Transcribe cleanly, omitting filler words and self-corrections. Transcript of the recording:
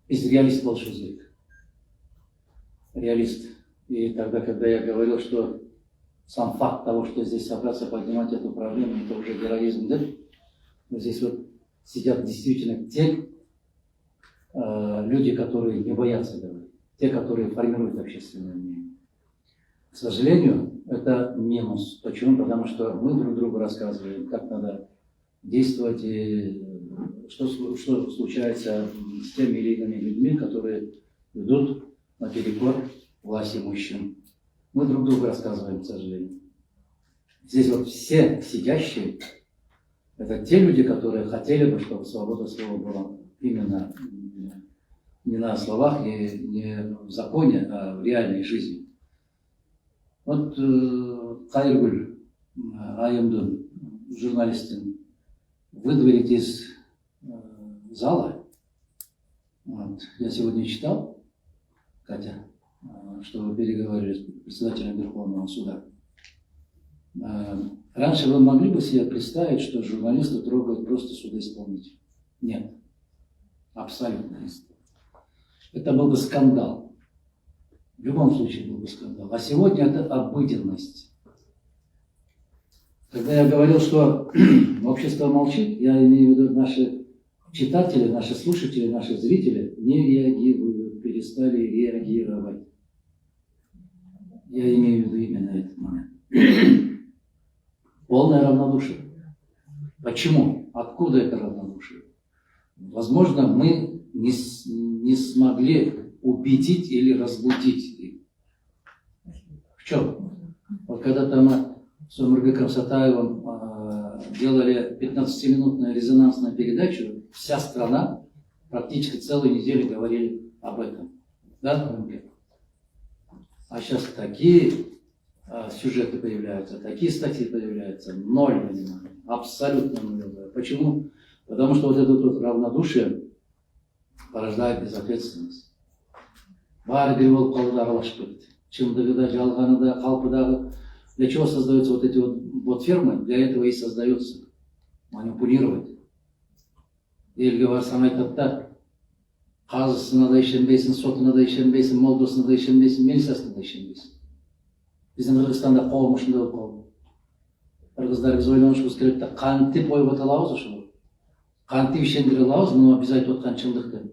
Из реалист волшебник. Реалист. И тогда, когда я говорил, что сам факт того, что здесь собраться поднимать эту проблему, это уже героизм, да? Но здесь вот сидят действительно те люди, которые не боятся говорить, те, которые формируют общественное мнение. К сожалению, это минус. Почему? Потому что мы друг другу рассказываем, как надо действовать и что случается с теми или иными людьми, которые идут наперекор власти имущим. Мы друг другу рассказываем, к сожалению. Здесь вот все сидящие, это те люди, которые хотели бы, чтобы свобода слова была именно не на словах, не в законе, а в реальной жизни. Вот Кайыргүл Айымдун, журналистин, выдворить из зала. Вот. Я сегодня читал, Катя, что вы переговорили с председателем Верховного суда. Раньше вы могли бы себе представить, что журналисты трогают просто судоисполнитель? Нет. Абсолютно нет. Это был бы скандал. В любом случае был бы скандал. А сегодня это обыденность. Когда я говорил, что общество молчит, я имею в виду наши читатели, наши слушатели, наши зрители не реагируют, перестали реагировать. Я имею в виду именно этот момент. Полное равнодушие. Почему? Откуда это равнодушие? Возможно, мы не смогли убедить или разбудить их. В чем? Вот когда-то мы с Омурбеком Сатаевым делали 15-минутную резонансную передачу, вся страна практически целую неделю говорили об этом. Да, Омурбек? А сейчас такие сюжеты появляются, такие статьи появляются, ноль внимания, абсолютно ноль. Почему? Потому что вот это вот равнодушие порождает безответственность. Бары бир болуп калды аралашып кетти. Чындыгы да, жалганы да, калпы дагы. Для чего создаются вот эти вот фермы? Для этого и создаются. Манипулировать. Элге барсаң айтат да, казысына да ишенбейсиң, сотуна да ишенбейсиң, молдосуна да ишенбейсиң, милициясына да ишенбейсиң. Биздин Кыргызстанда коом ушундай болуп калды. Кыргыздар биз ойлонушубуз керек да, кантип ойгото алабыз ошону? Кантип ишендире алабыз мына биз айтып аткан чындыкты?